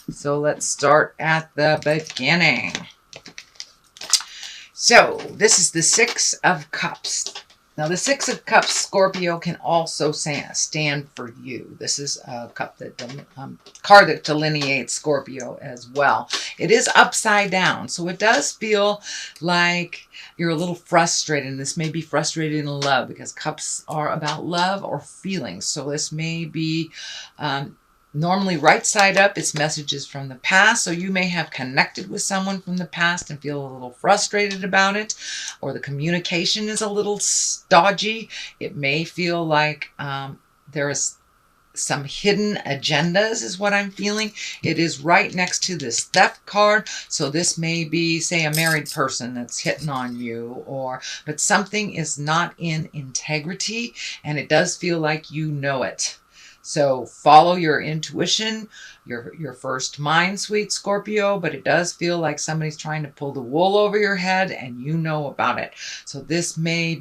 So let's start at the beginning. So this is the Six of Cups. Now the Six of Cups, Scorpio, can also stand for you. This is a card that delineates Scorpio as well. It is upside down, so it does feel like you're a little frustrated. This may be frustrated in love because cups are about love or feelings. So this may be normally right side up, it's messages from the past. So you may have connected with someone from the past and feel a little frustrated about it, or the communication is a little stodgy. It may feel like there is some hidden agendas is what I'm feeling. It is right next to this theft card. So this may be, say, a married person that's hitting on you, but something is not in integrity, and it does feel like you know it. So follow your intuition, your first mind, sweet Scorpio, but it does feel like somebody's trying to pull the wool over your head and you know about it. So this may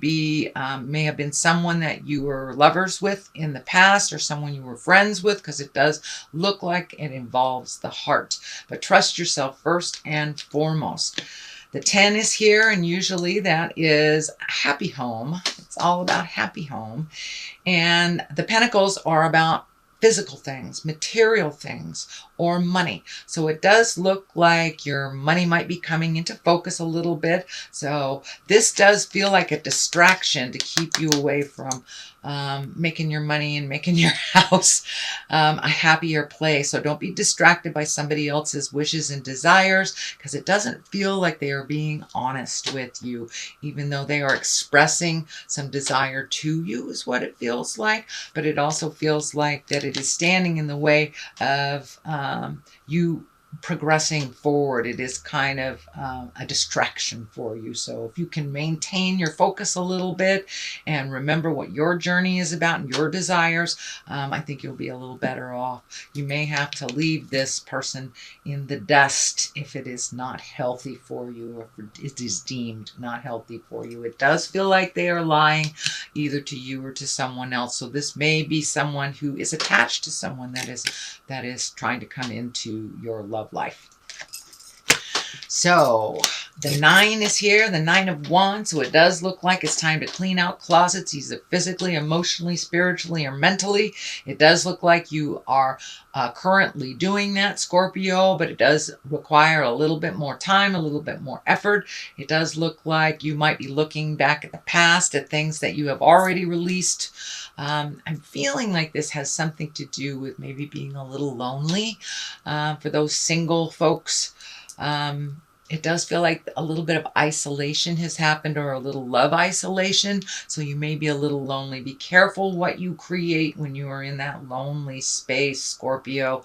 have been someone that you were lovers with in the past, or someone you were friends with, because it does look like it involves the heart. But trust yourself first and foremost. The 10 is here, and usually that is happy home. It's all about happy home. And the Pentacles are about physical things, material things, or money. So it does look like your money might be coming into focus a little bit. So this does feel like a distraction to keep you away from making your money and making your house a happier place. So don't be distracted by somebody else's wishes and desires, because it doesn't feel like they are being honest with you, even though they are expressing some desire to you, is what it feels like. But it also feels like that it is standing in the way of you progressing forward. It is kind of a distraction for you. So if you can maintain your focus a little bit and remember what your journey is about and your desires, I think you'll be a little better off. You may have to leave this person in the dust if it is not healthy for you, or if it is deemed not healthy for you. It does feel like they are lying either to you or to someone else. So this may be someone who is attached to someone that is trying to come into your love life. So the 9 is here, the 9 of Wands. So it does look like it's time to clean out closets, either physically, emotionally, spiritually, or mentally. It does look like you are currently doing that, Scorpio, but it does require a little bit more time, a little bit more effort. It does look like you might be looking back at the past, at things that you have already released. I'm feeling like this has something to do with maybe being a little lonely for those single folks. It does feel like a little bit of isolation has happened, or a little love isolation. So you may be a little lonely. Be careful what you create when you are in that lonely space, Scorpio.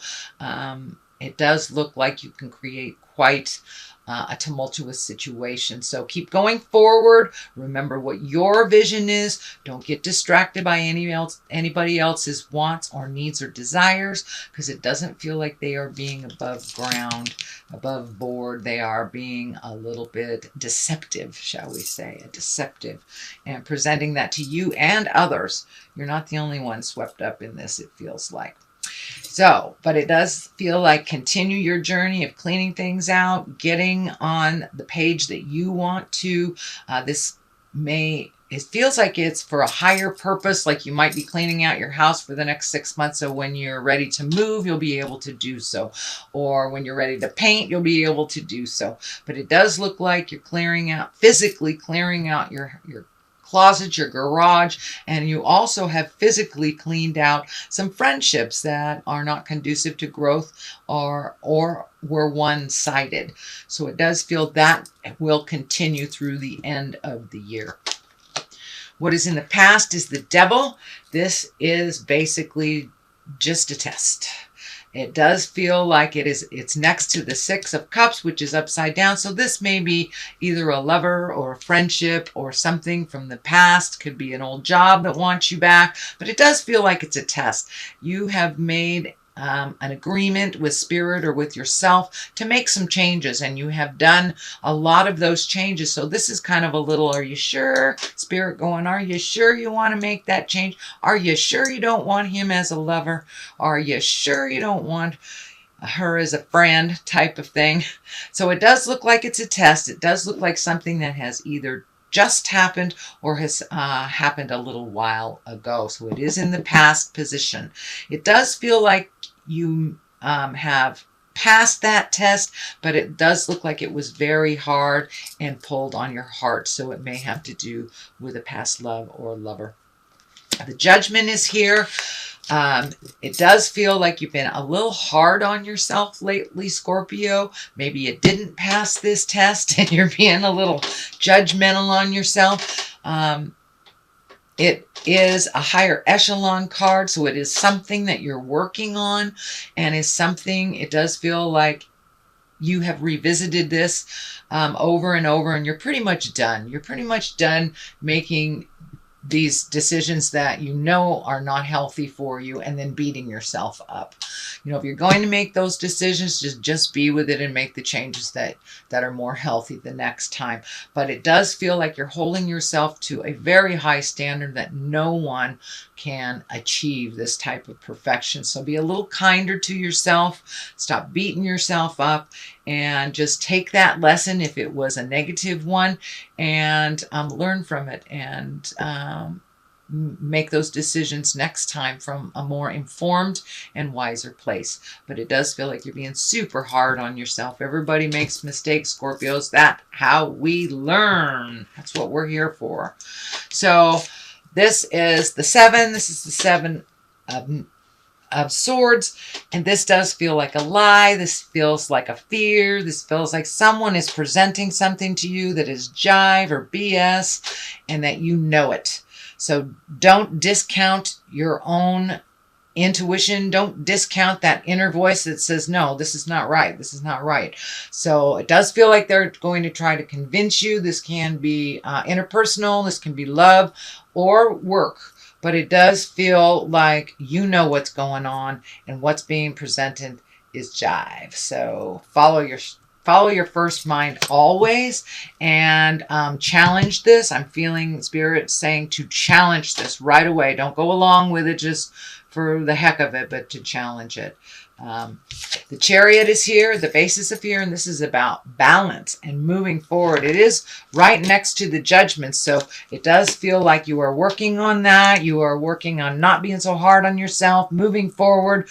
It does look like you can create quite a tumultuous situation. So keep going forward. Remember what your vision is. Don't get distracted by anybody else's wants or needs or desires, because it doesn't feel like they are being above ground, above board. They are being a little bit deceptive, shall we say, deceptive, and presenting that to you and others. You're not the only one swept up in this, it feels like. So, but it does feel like continue your journey of cleaning things out, getting on the page that you want to. It feels like it's for a higher purpose, like you might be cleaning out your house for the next 6 months. So when you're ready to move, you'll be able to do so. Or when you're ready to paint, you'll be able to do so. But it does look like you're physically clearing out your closet, your garage, and you also have physically cleaned out some friendships that are not conducive to growth, or were one-sided. So it does feel that will continue through the end of the year. What is in the past is the Devil. This is basically just a test. It does feel like it's next to the Six of Cups, which is upside down. So this may be either a lover or a friendship or something from the past. Could be an old job that wants you back. But it does feel like it's a test. You have made an agreement with Spirit or with yourself to make some changes, and you have done a lot of those changes. So this is kind of a little, are you sure? Spirit going, are you sure you want to make that change? Are you sure you don't want him as a lover? Are you sure you don't want her as a friend type of thing. So it does look like it's a test. It does look like something that has either just happened or has happened a little while ago. So it is in the past position. It does feel like you have passed that test, but it does look like it was very hard and pulled on your heart. So it may have to do with a past love or lover. The Judgment is here. It does feel like you've been a little hard on yourself lately, Scorpio. Maybe you didn't pass this test and you're being a little judgmental on yourself. It is a higher echelon card, so it is something that you're working on, and is something, it does feel like you have revisited this over and over, and you're pretty much done. You're pretty much done making these decisions that you know are not healthy for you and then beating yourself up. You know, if you're going to make those decisions, just be with it and make the changes that are more healthy the next time. But it does feel like you're holding yourself to a very high standard that no one can achieve this type of perfection. So be a little kinder to yourself. Stop beating yourself up and just take that lesson if it was a negative one, and learn from it, and make those decisions next time from a more informed and wiser place. But it does feel like you're being super hard on yourself. Everybody makes mistakes, Scorpios. That's how we learn. That's what we're here for. So this is the 7. This is the 7 of Swords, and this does feel like a lie. This feels like a fear. This feels like someone is presenting something to you that is jive or BS, and that you know it. So don't discount your own intuition. Don't discount that inner voice that says, no, this is not right. This is not right. So it does feel like they're going to try to convince you. This can be interpersonal. This can be love or work. But it does feel like you know what's going on, and what's being presented is jive. So follow your first mind always, and challenge this. I'm feeling Spirit saying to challenge this right away. Don't go along with it just for the heck of it, but to challenge it. The Chariot is here, the basis of fear, and this is about balance and moving forward. It is right next to the Judgment, so it does feel like you are working on that. You are working on not being so hard on yourself, moving forward.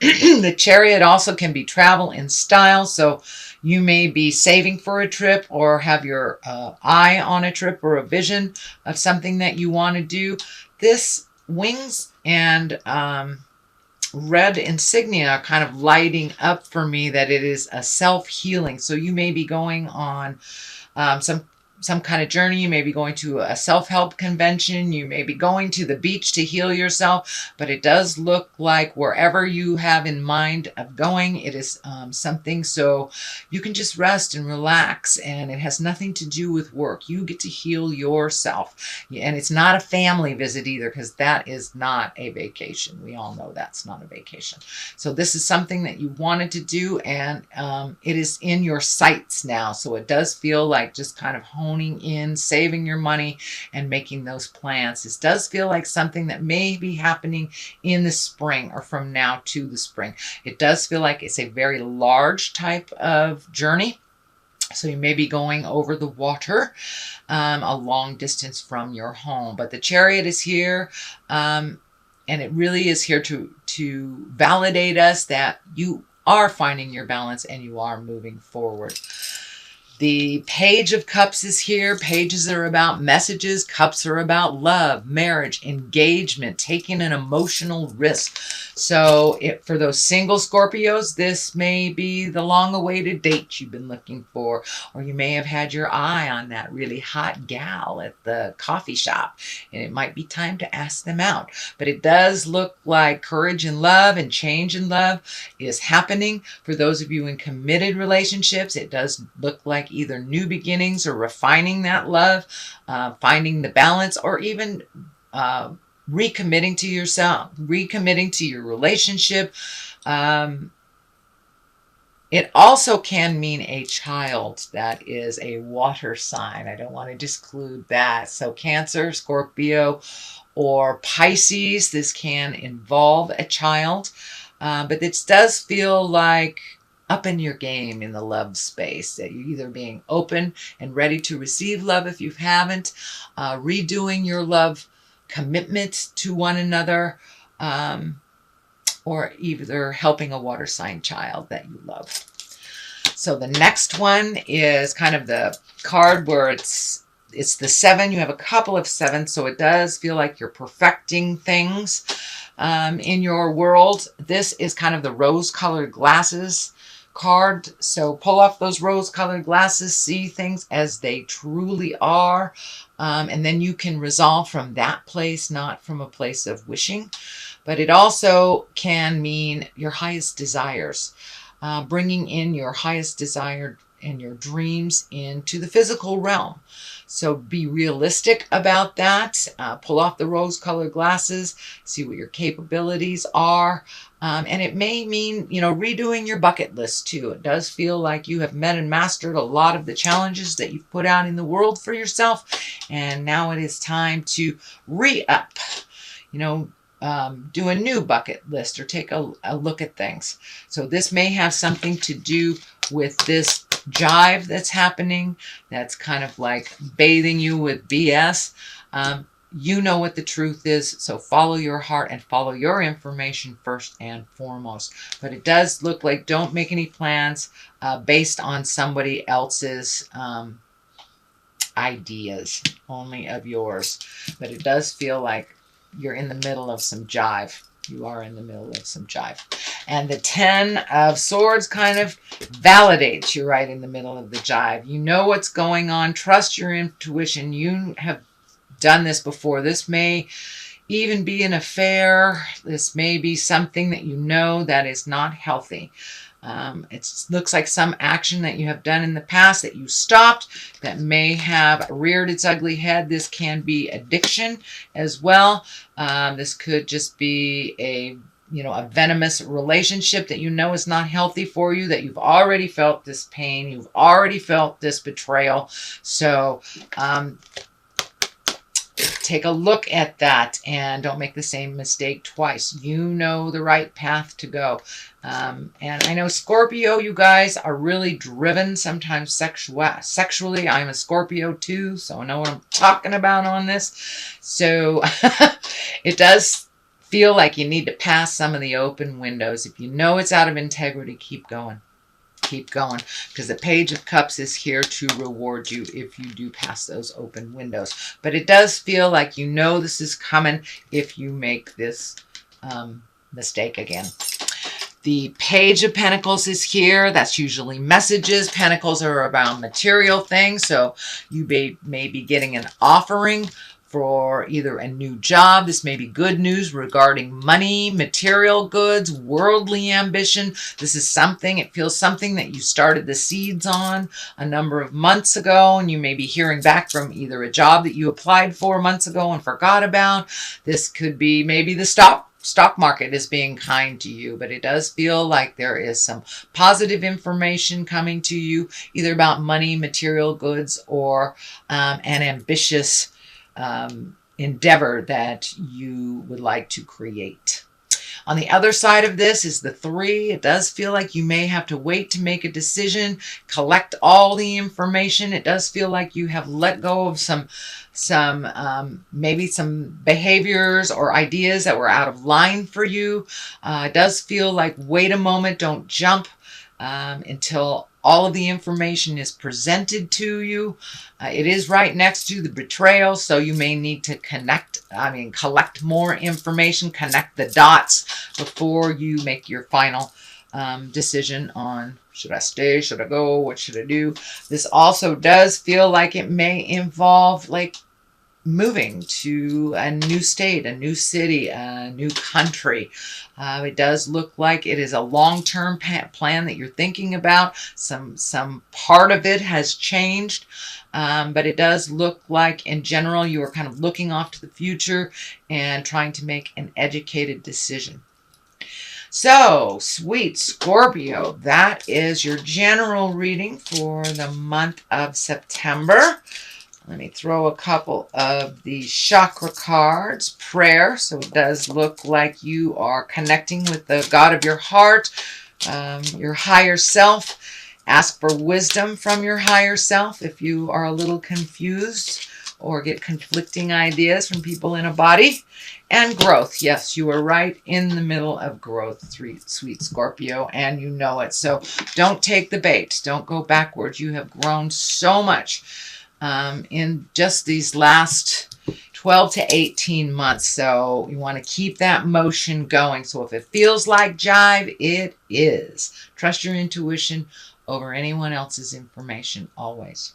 The Chariot also can be travel in style, so you may be saving for a trip, or have your eye on a trip or a vision of something that you want to do. This wings and red insignia are kind of lighting up for me that it is a self-healing. So you may be going on some kind of journey. You may be going to a self-help convention. You may be going to the beach to heal yourself. But it does look like wherever you have in mind of going, it is something so you can just rest and relax. And it has nothing to do with work. You get to heal yourself. And it's not a family visit either, because that is not a vacation. We all know that's not a vacation. So this is something that you wanted to do, and it is in your sights now. So it does feel like just kind of honing in, saving your money, and making those plans. This does feel like something that may be happening in the spring, or from now to the spring. It does feel like it's a very large type of journey. So you may be going over the water, a long distance from your home. But the Chariot is here, and it really is here to validate us that you are finding your balance and you are moving forward. The Page of Cups is here. Pages are about messages. Cups are about love, marriage, engagement, taking an emotional risk. So for those single Scorpios, this may be the long-awaited date you've been looking for. Or you may have had your eye on that really hot gal at the coffee shop, and it might be time to ask them out. But it does look like courage in love and change in love is happening. For those of you in committed relationships, it does look like either new beginnings or refining that love, finding the balance, or even recommitting to yourself, recommitting to your relationship. It also can mean a child that is a water sign. I don't want to disclude that. So Cancer, Scorpio, or Pisces, this can involve a child. But it does feel like up in your game in the love space, that you're either being open and ready to receive love if you haven't, redoing your love commitment to one another, or either helping a water sign child that you love. So the next one is kind of the card where it's the 7. You have a couple of 7s, so it does feel like you're perfecting things in your world. This is kind of the rose-colored glasses card. So pull off those rose-colored glasses, see things as they truly are, and then you can resolve from that place, not from a place of wishing. But it also can mean your highest desires, bringing in your highest desire and your dreams into the physical realm. So be realistic about that. Pull off the rose-colored glasses, see what your capabilities are. And it may mean, redoing your bucket list too. It does feel like you have met and mastered a lot of the challenges that you've put out in the world for yourself. And now it is time to re-up, do a new bucket list or take a look at things. So this may have something to do with this jive that's happening. That's kind of like bathing you with BS. You know what the truth is, so follow your heart and follow your information first and foremost. But it does look like don't make any plans based on somebody else's ideas, only of yours. But it does feel like you're in the middle of some jive. You are in the middle of some jive. And the 10 of Swords kind of validates you're right in the middle of the jive. You know what's going on. Trust your intuition. You have done this before. This may even be an affair. This may be something that you know that is not healthy. It looks like some action that you have done in the past that you stopped that may have reared its ugly head. This can be addiction as well. This could just be a venomous relationship that is not healthy for you, that you've already felt this pain, you've already felt this betrayal. So take a look at that and don't make the same mistake twice. You know the right path to go. And I know Scorpio, you guys are really driven sometimes sexually. I'm a Scorpio too, so I know what I'm talking about on this. So it does feel like you need to pass some of the open windows. If you know it's out of integrity, keep going. Keep going, because the Page of Cups is here to reward you if you do pass those open windows. But it does feel like this is coming if you make this mistake again. The Page of Pentacles is here. That's usually messages. Pentacles are about material things, so you may be getting an offering for either a new job. This may be good news regarding money, material goods, worldly ambition. This is it feels something that you started the seeds on a number of months ago, and you may be hearing back from either a job that you applied for months ago and forgot about. This could be maybe the stock market is being kind to you, but it does feel like there is some positive information coming to you, either about money, material goods, or an ambitious endeavor that you would like to create. On the other side of this is the 3. It does feel like you may have to wait to make a decision, collect all the information. It does feel like you have let go of maybe some behaviors or ideas that were out of line for you. It does feel like wait a moment, don't jump until all of the information is presented to you. It is right next to the betrayal, so you may need to collect more information, connect the dots before you make your final decision on should I stay, should I go, what should I do. This also does feel like it may involve moving to a new state, a new city, a new country. It does look like it is a long-term plan that you're thinking about. Some part of it has changed, but it does look like in general you are kind of looking off to the future and trying to make an educated decision. So, sweet Scorpio, that is your general reading for the month of September. Let me throw a couple of the chakra cards. Prayer. So it does look like you are connecting with the God of your heart, your higher self. Ask for wisdom from your higher self if you are a little confused or get conflicting ideas from people in a body. And growth. Yes, you are right in the middle of growth, sweet Scorpio, and you know it. So don't take the bait. Don't go backwards. You have grown so much in just these last 12 to 18 months. So you want to keep that motion going. So if it feels like jive, it is. Trust your intuition over anyone else's information always.